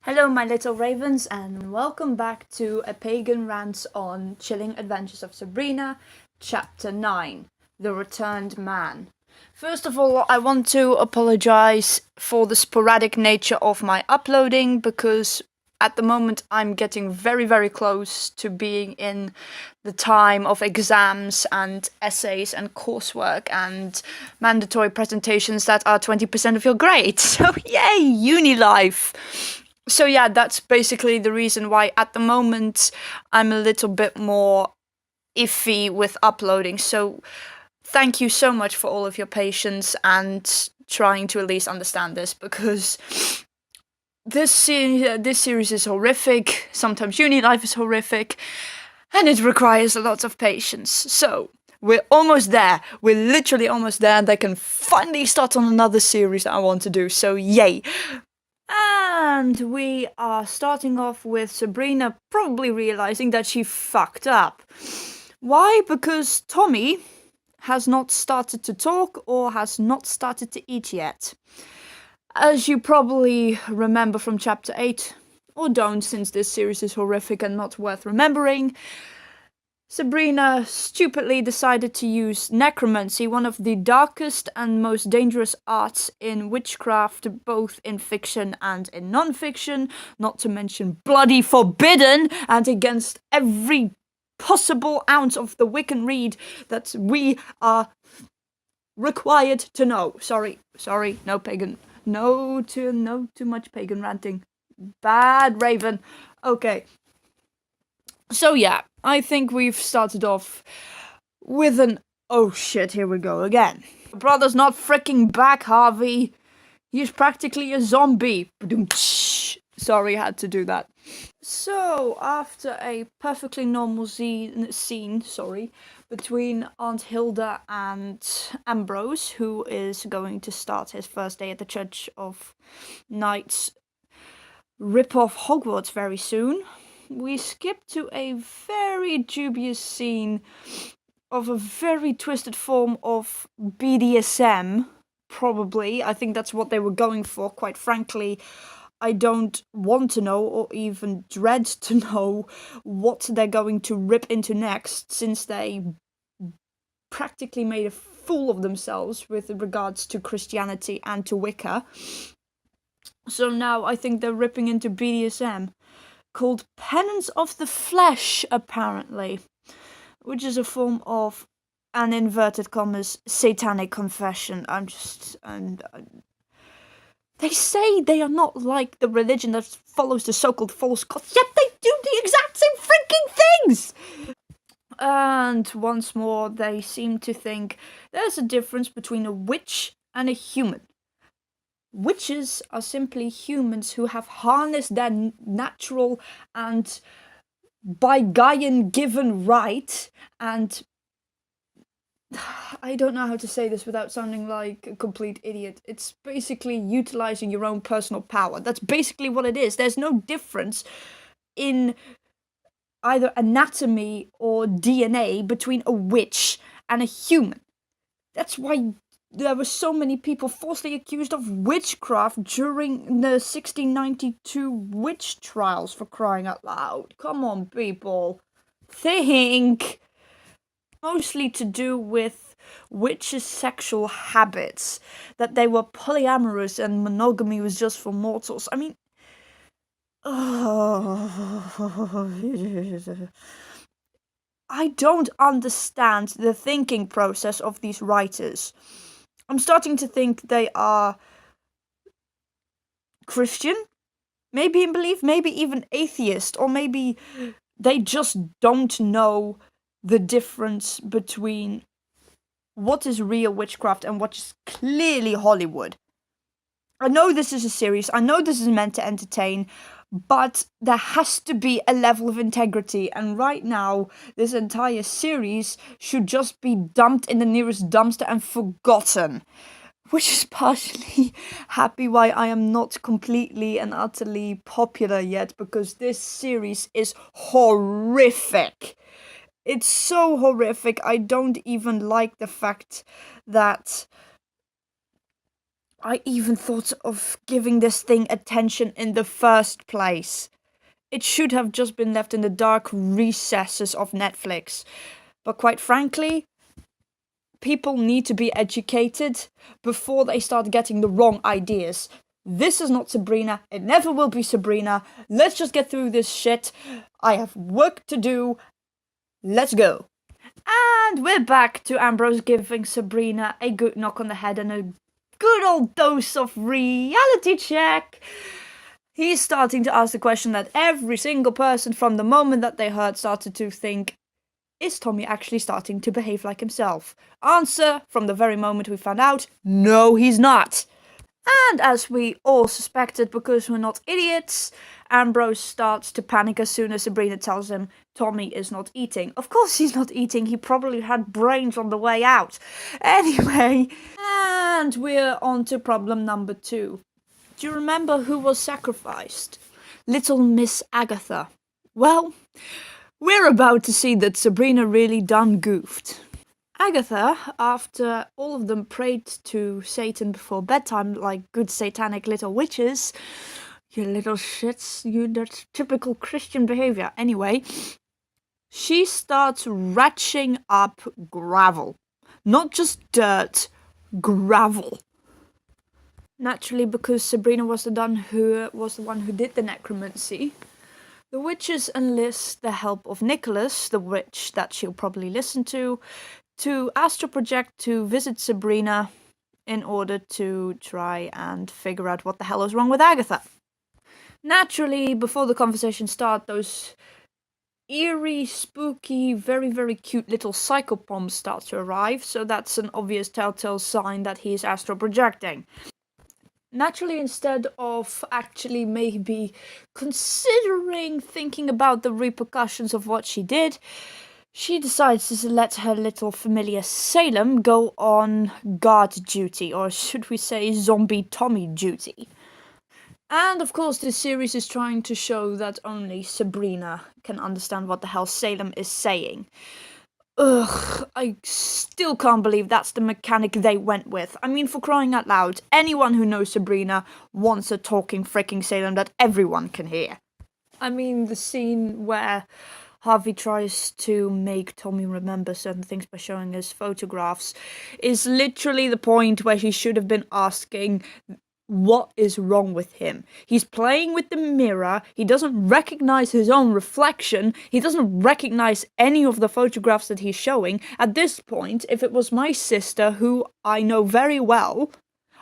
Hello, my little ravens, and welcome back to a Pagan Rants on Chilling Adventures of Sabrina, Chapter 9, The Returned Man. First of all, I want to apologize for the sporadic nature of my uploading, because at the moment I'm getting very, very close to being in the time of exams and essays and coursework and mandatory presentations that are 20% of your grade. So yay, uni life! So yeah, that's basically the reason why at the moment I'm a little bit more iffy with uploading. So thank you so much for all of your patience and trying to at least understand this, because this series is horrific. Sometimes uni life is horrific, and it requires a lot of patience. So we're almost there. We're literally almost there, and I can finally start on another series that I want to do. So yay! And we are starting off with Sabrina probably realizing that she fucked up. Why? Because Tommy has not started to talk or has not started to eat yet. As you probably remember from chapter 8, or don't, since this series is horrific and not worth remembering, Sabrina stupidly decided to use necromancy, one of the darkest and most dangerous arts in witchcraft, both in fiction and in non-fiction, not to mention bloody forbidden and against every possible ounce of the Wiccan read that we are required to know. Sorry, no pagan, no too much pagan ranting. Bad Raven. Okay. So yeah, I think we've started off with an oh shit, here we go again. Brother's not freaking back, Harvey. He's practically a zombie. Sorry, I had to do that. So, after a perfectly normal scene, between Aunt Hilda and Ambrose, who is going to start his first day at the Church of Knights rip-off Hogwarts very soon, we skip to a very dubious scene of a very twisted form of BDSM, probably. I think that's what they were going for, quite frankly. I don't want to know, or even dread to know, what they're going to rip into next, since they practically made a fool of themselves with regards to Christianity and to Wicca. So now I think they're ripping into BDSM, called Penance of the Flesh, apparently, which is a form of an inverted commas satanic confession. They say they are not like the religion that follows the so-called false gods, yet they do the exact same freaking things! And once more, they seem to think there's a difference between a witch and a human. Witches are simply humans who have harnessed their natural and by Gaian given right, and I don't know how to say this without sounding like a complete idiot. It's basically utilizing your own personal power. That's basically what it is. There's no difference in either anatomy or DNA between a witch and a human. That's why there were so many people falsely accused of witchcraft during the 1692 witch trials, for crying out loud. Come on, people. Think! Mostly to do with witches' sexual habits, that they were polyamorous and monogamy was just for mortals. I mean, I don't understand the thinking process of these writers. I'm starting to think they are Christian, maybe in belief, maybe even atheist, or maybe they just don't know the difference between what is real witchcraft and what is clearly Hollywood. I know this is a series, I know this is meant to entertain, but there has to be a level of integrity, and right now, this entire series should just be dumped in the nearest dumpster and forgotten. Which is partially happy why I am not completely and utterly popular yet, because this series is horrific. It's so horrific. I don't even like the fact that I even thought of giving this thing attention in the first place. It should have just been left in the dark recesses of Netflix. But quite frankly, people need to be educated before they start getting the wrong ideas. This is not Sabrina. It never will be Sabrina. Let's just get through this shit. I have work to do. Let's go. And we're back to Ambrose giving Sabrina a good knock on the head and a good old dose of reality check. He's starting to ask the question that every single person from the moment that they heard started to think, is Tommy actually starting to behave like himself? Answer, from the very moment we found out, no, he's not. And as we all suspected, because we're not idiots, Ambrose starts to panic as soon as Sabrina tells him Tommy is not eating. Of course he's not eating, he probably had brains on the way out. Anyway, and we're on to problem number 2. Do you remember who was sacrificed? Little Miss Agatha. Well, we're about to see that Sabrina really done goofed. Agatha, after all of them prayed to Satan before bedtime like good satanic little witches, you little shits, that's typical Christian behavior. Anyway, she starts retching up gravel. Not just dirt, gravel. Naturally, because Sabrina was the one who did the necromancy, the witches enlist the help of Nicholas, the witch that she'll probably listen to astral project to visit Sabrina in order to try and figure out what the hell is wrong with Agatha. Naturally, before the conversation starts, those eerie, spooky, very, very cute little psychopoms start to arrive, so that's an obvious telltale sign that he is astral projecting. Naturally, instead of actually maybe considering thinking about the repercussions of what she did, she decides to let her little familiar Salem go on guard duty, or should we say zombie Tommy duty. And of course this series is trying to show that only Sabrina can understand what the hell Salem is saying. Ugh, I still can't believe that's the mechanic they went with. I mean, for crying out loud, anyone who knows Sabrina wants a talking freaking Salem that everyone can hear. I mean, the scene where Harvey tries to make Tommy remember certain things by showing us photographs is literally the point where he should have been asking, what is wrong with him? He's playing with the mirror, he doesn't recognize his own reflection, he doesn't recognize any of the photographs that he's showing. At this point, if it was my sister, who I know very well,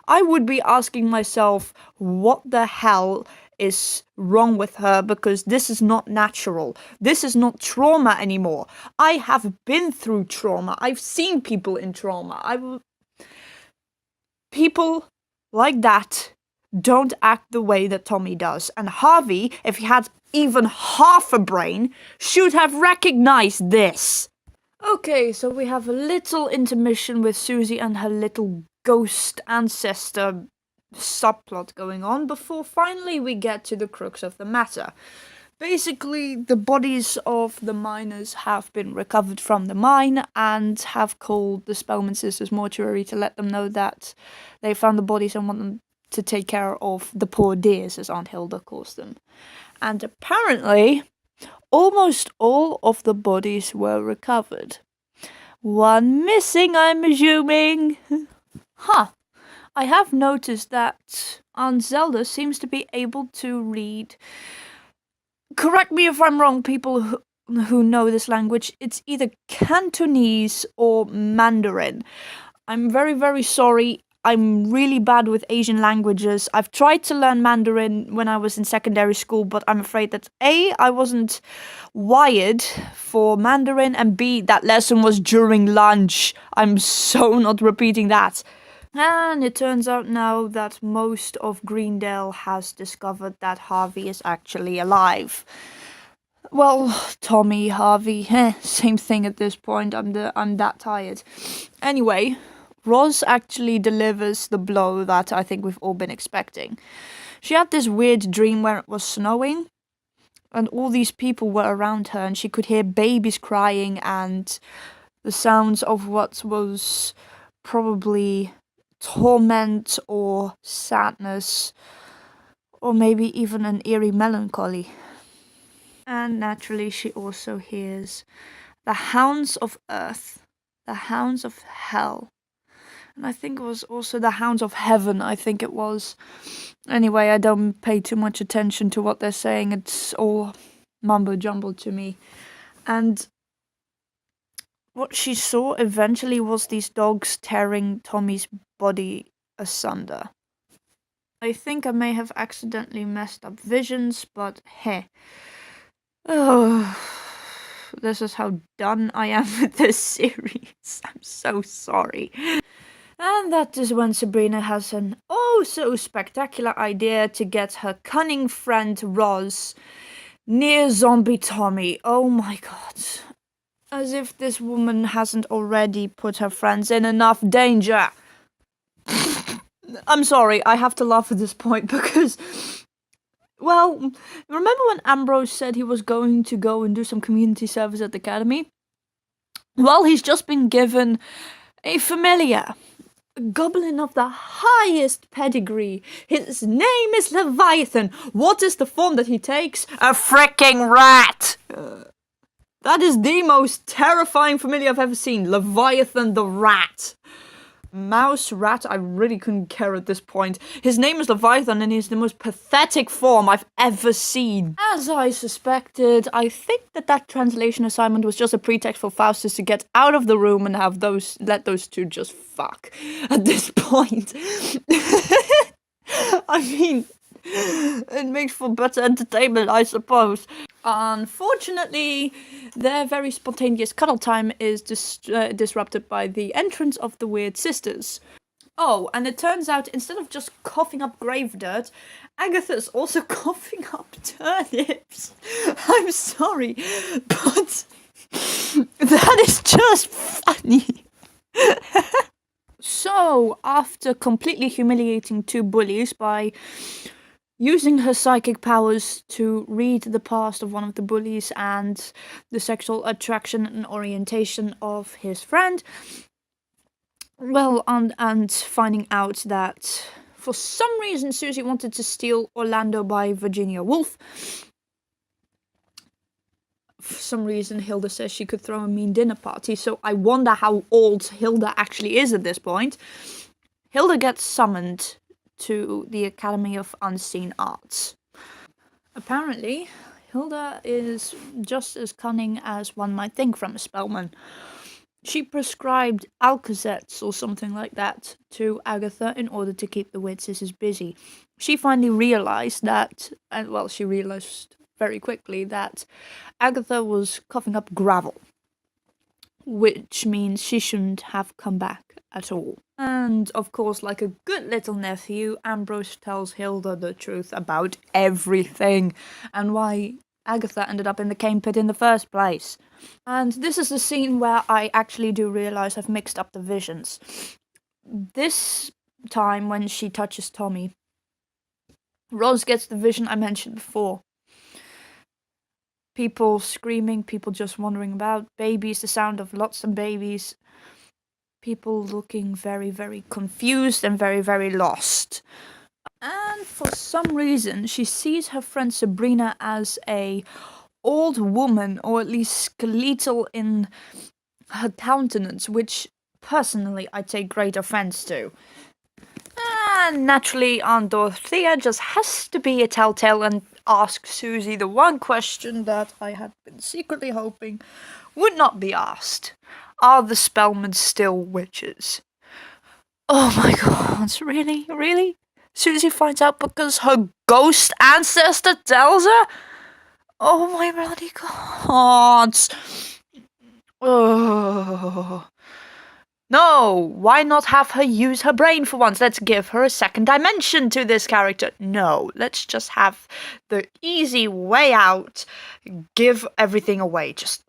I would be asking myself, what the hell is wrong with her, because this is not natural. This is not trauma anymore. I have been through trauma. I've seen people in trauma. People like that don't act the way that Tommy does. And Harvey, if he had even half a brain, should have recognized this. Okay, so we have a little intermission with Susie and her little ghost ancestor subplot going on before finally we get to the crux of the matter. Basically, the bodies of the miners have been recovered from the mine and have called the Spellman Sisters mortuary to let them know that they found the bodies and want them to take care of the poor dears, as Aunt Hilda calls them. And apparently, almost all of the bodies were recovered. One missing, I'm assuming. Huh. I have noticed that Aunt Zelda seems to be able to read. Correct me if I'm wrong, people who know this language. It's either Cantonese or Mandarin. I'm very, very sorry. I'm really bad with Asian languages. I've tried to learn Mandarin when I was in secondary school, but I'm afraid that A, I wasn't wired for Mandarin, and B, that lesson was during lunch. I'm so not repeating that. And it turns out now that most of Greendale has discovered that Harvey is actually alive. Well, Tommy, Harvey, same thing at this point. I'm that tired. Anyway, Roz actually delivers the blow that I think we've all been expecting. She had this weird dream where it was snowing, and all these people were around her, and she could hear babies crying and the sounds of what was probably torment or sadness, or maybe even an eerie melancholy. And naturally, she also hears the hounds of earth, the hounds of hell, and I think it was also the hounds of heaven, I think it was. Anyway, I don't pay too much attention to what they're saying, it's all mumbo jumbo to me. And what she saw eventually was these dogs tearing Tommy's body asunder. I think I may have accidentally messed up visions, but hey. Oh, this is how done I am with this series. I'm so sorry. And that is when Sabrina has an oh so spectacular idea to get her cunning friend Roz near zombie Tommy. Oh my god. As if this woman hasn't already put her friends in enough danger. I'm sorry, I have to laugh at this point because, well, remember when Ambrose said he was going to go and do some community service at the academy? Well, he's just been given a familiar, a goblin of the highest pedigree. His name is Leviathan. What is the form that he takes? A freaking rat! That is the most terrifying familiar I've ever seen. Leviathan the rat. Mouse, rat, I really couldn't care at this point. His name is Leviathan and he's the most pathetic form I've ever seen. As I suspected, I think that translation assignment was just a pretext for Faustus to get out of the room and let those two just fuck at this point. I mean, it makes for better entertainment, I suppose. Unfortunately, their very spontaneous cuddle time is disrupted by the entrance of the weird sisters. Oh, and it turns out instead of just coughing up grave dirt, Agatha's also coughing up turnips. I'm sorry, but that is just funny. So, after completely humiliating two bullies by using her psychic powers to read the past of one of the bullies and the sexual attraction and orientation of his friend, well, and finding out that for some reason Susie wanted to steal Orlando by Virginia Woolf. For some reason Hilda says she could throw a mean dinner party, so I wonder how old Hilda actually is at this point. Hilda gets summoned to the Academy of Unseen Arts. Apparently, Hilda is just as cunning as one might think from a spellman. She prescribed Alka-Zets or something like that to Agatha in order to keep the weird sisters busy. She finally realized that, and well, she realized very quickly that Agatha was coughing up gravel, which means she shouldn't have come back at all. And of course, like a good little nephew, Ambrose tells Hilda the truth about everything and why Agatha ended up in the cane pit in the first place. And this is the scene where I actually do realize I've mixed up the visions. This time when she touches Tommy, Roz gets the vision I mentioned before. People screaming, people just wandering about, babies, the sound of lots of babies. People looking very, very confused and very, very lost. And for some reason, she sees her friend Sabrina as a old woman, or at least skeletal in her countenance, which personally I take great offense to. And naturally, Aunt Dorothea just has to be a telltale and ask Susie the one question that I had been secretly hoping would not be asked. Are the Spellmans still witches? Oh my god, really? Really? Susie finds out because her ghost ancestor tells her? Oh my bloody god. Oh. No, why not have her use her brain for once? Let's give her a second dimension to this character. No, let's just have the easy way out. Give everything away. Just...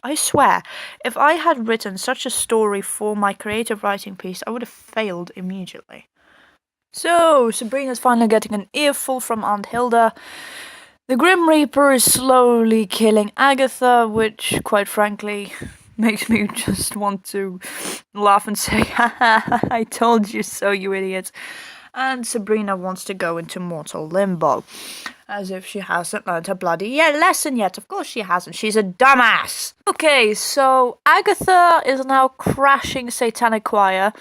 I swear, if I had written such a story for my creative writing piece, I would have failed immediately. So, Sabrina's finally getting an earful from Aunt Hilda. The Grim Reaper is slowly killing Agatha, which, quite frankly, makes me just want to laugh and say, "Ha I told you so, you idiot." And Sabrina wants to go into mortal limbo, as if she hasn't learned her bloody lesson yet. Of course she hasn't. She's a dumbass. Okay, so Agatha is now crashing Satanic Choir.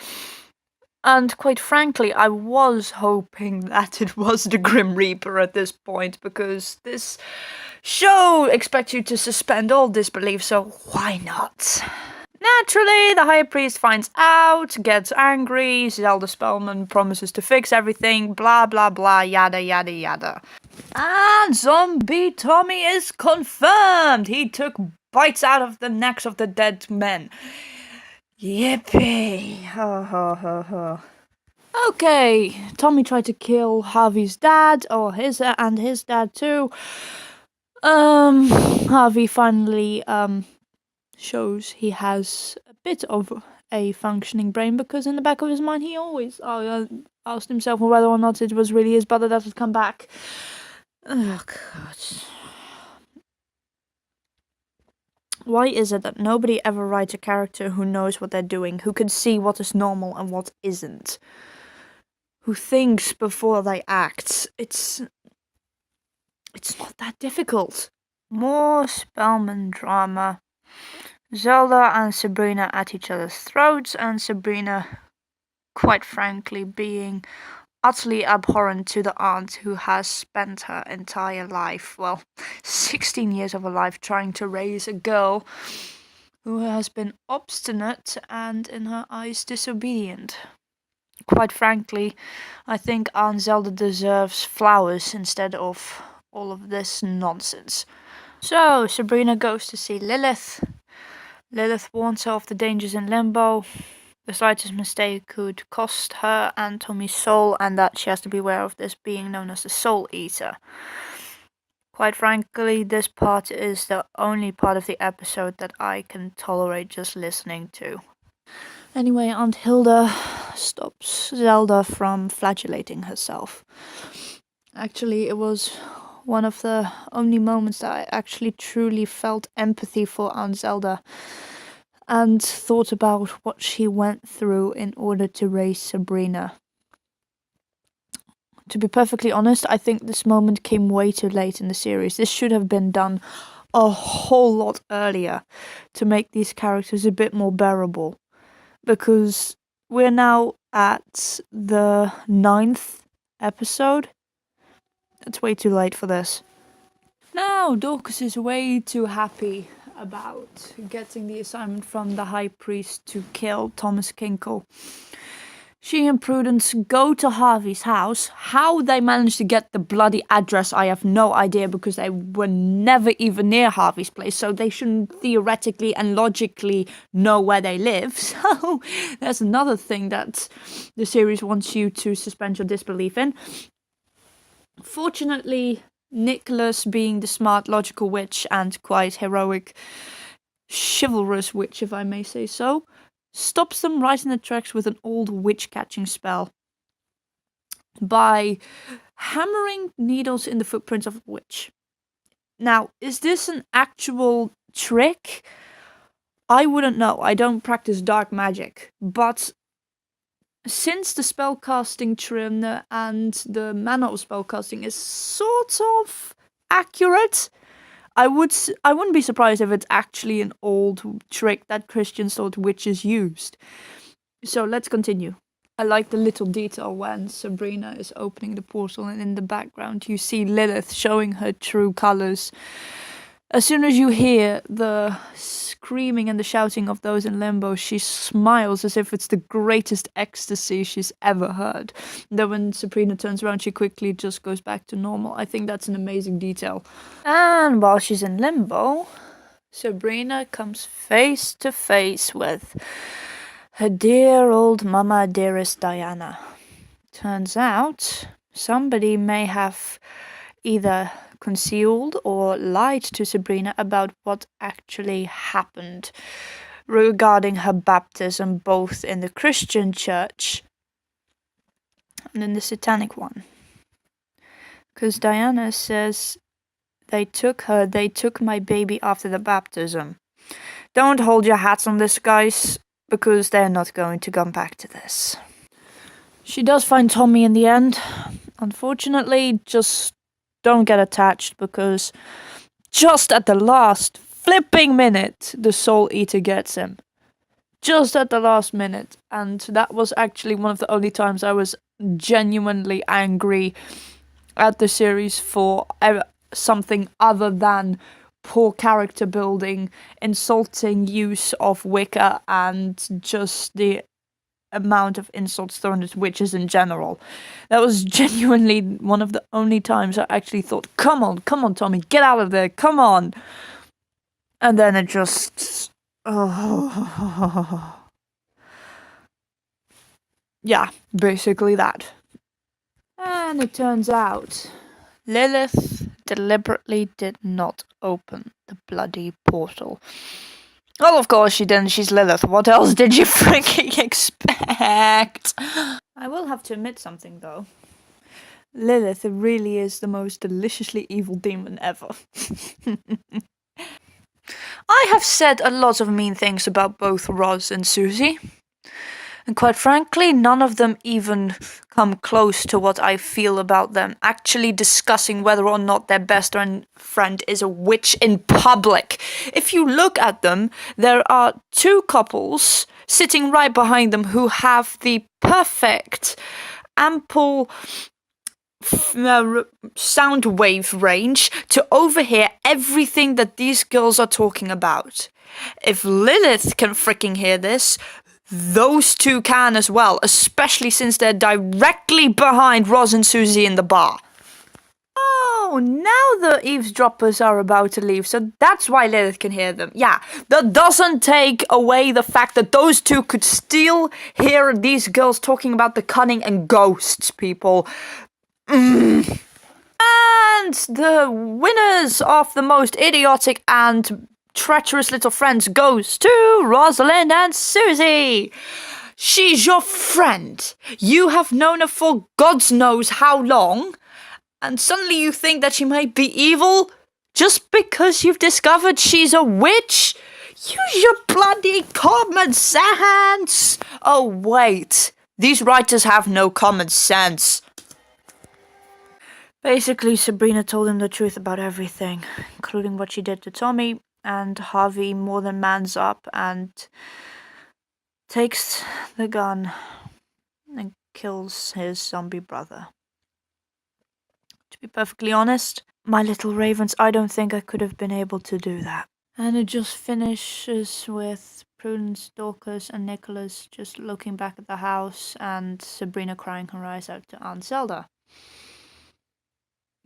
And quite frankly, I was hoping that it was the Grim Reaper at this point, because this show expects you to suspend all disbelief, so why not? Naturally, the High Priest finds out, gets angry, Zelda Spellman promises to fix everything, blah blah blah, yada yada yada. And Zombie Tommy is confirmed! He took bites out of the necks of the dead men. Yippee! Ho ho ho ho. Okay, Tommy tried to kill Harvey's dad, or his dad too. Harvey finally shows he has a bit of a functioning brain, because in the back of his mind he always asked himself whether or not it was really his brother that had come back. Oh god. Why is it that nobody ever writes a character who knows what they're doing, who can see what is normal and what isn't, who thinks before they act? It's not that difficult. More Spellman drama. Zelda and Sabrina at each other's throats, and Sabrina, quite frankly, being utterly abhorrent to the aunt who has spent her entire life, 16 years of her life, trying to raise a girl who has been obstinate and, in her eyes, disobedient. Quite frankly, I think Aunt Zelda deserves flowers instead of all of this nonsense. So, Sabrina goes to see Lilith. Lilith warns her of the dangers in limbo. The slightest mistake could cost her and Tommy's soul, and that she has to be aware of this being known as the Soul Eater. Quite frankly, this part is the only part of the episode that I can tolerate just listening to. Anyway, Aunt Hilda stops Zelda from flagellating herself. Actually, it was one of the only moments that I actually truly felt empathy for Aunt Zelda and thought about what she went through in order to raise Sabrina. To be perfectly honest, I think this moment came way too late in the series. This should have been done a whole lot earlier to make these characters a bit more bearable. Because we're now at the 9th episode. It's way too late for this. Now, Dorcas is way too happy about getting the assignment from the High Priest to kill Thomas Kinkle. She and Prudence go to Harvey's house. How they managed to get the bloody address, I have no idea, because they were never even near Harvey's place, so they shouldn't theoretically and logically know where they live. So there's another thing that the series wants you to suspend your disbelief in. Fortunately, Nicholas, being the smart, logical witch and quite heroic, chivalrous witch, if I may say so, stops them right in the tracks with an old witch-catching spell by hammering needles in the footprints of a witch. Now, is this an actual trick? I wouldn't know. I don't practice dark magic, but since the spellcasting trim and the manner of spellcasting is sort of accurate, I wouldn't be surprised if it's actually an old trick that Christians thought witches used. So let's continue. I like the little detail when Sabrina is opening the portal and in the background you see Lilith showing her true colors. As soon as you hear the screaming and the shouting of those in limbo, she smiles as if it's the greatest ecstasy she's ever heard. Then when Sabrina turns around, she quickly just goes back to normal. I think that's an amazing detail. And while she's in limbo, Sabrina comes face to face with her dear old mama, dearest Diana. Turns out somebody may have either concealed or lied to Sabrina about what actually happened regarding her baptism, both in the Christian church and in the satanic one. Because Diana says they took my baby after the baptism. Don't hold your hats on this, guys, because they're not going to come back to this. She does find Tommy in the end. Unfortunately, just don't get attached, because just at the last flipping minute, the Soul Eater gets him. Just at the last minute. And that was actually one of the only times I was genuinely angry at the series for something other than poor character building, insulting use of Wicca, and just the amount of insults thrown at witches in general. That was genuinely one of the only times I actually thought, come on, Tommy, get out of there, come on. And then it just... yeah, basically that. And it turns out Lilith deliberately did not open the bloody portal. Well, of course she didn't. She's Lilith. What else did you freaking expect? I will have to admit something, though. Lilith really is the most deliciously evil demon ever. I have said a lot of mean things about both Roz and Susie. And quite frankly, none of them even come close to what I feel about them. Actually discussing whether or not their best friend is a witch in public. If you look at them, there are two couples sitting right behind them who have the perfect, ample sound wave range to overhear everything that these girls are talking about. If Lilith can freaking hear this, those two can as well, especially since they're directly behind Roz and Susie in the bar. Oh, now the eavesdroppers are about to leave, so that's why Lilith can hear them. Yeah, that doesn't take away the fact that those two could still hear these girls talking about the cunning and ghosts, people. And the winners of the most idiotic and treacherous little friends goes to Rosalind and Susie. She's your friend. You have known her for God knows how long, and suddenly you think that she might be evil just because you've discovered she's a witch? Use your bloody common sense. Oh wait, these writers have no common sense. Basically, Sabrina told him the truth about everything, including what she did to Tommy, and Harvey more than mans up and takes the gun and kills his zombie brother. To be perfectly honest, my little ravens, I don't think I could have been able to do that. And it just finishes with Prudence, Dorcas and Nicholas just looking back at the house and Sabrina crying her eyes out to Aunt Zelda.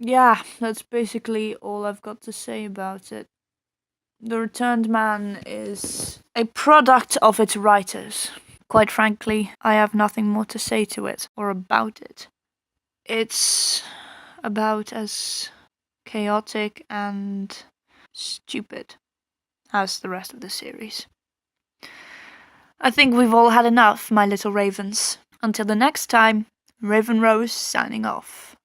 Yeah, that's basically all I've got to say about it. The Returned Man is a product of its writers. Quite frankly, I have nothing more to say to it or about it. It's about as chaotic and stupid as the rest of the series. I think we've all had enough, my little ravens. Until the next time, Raven Rose signing off.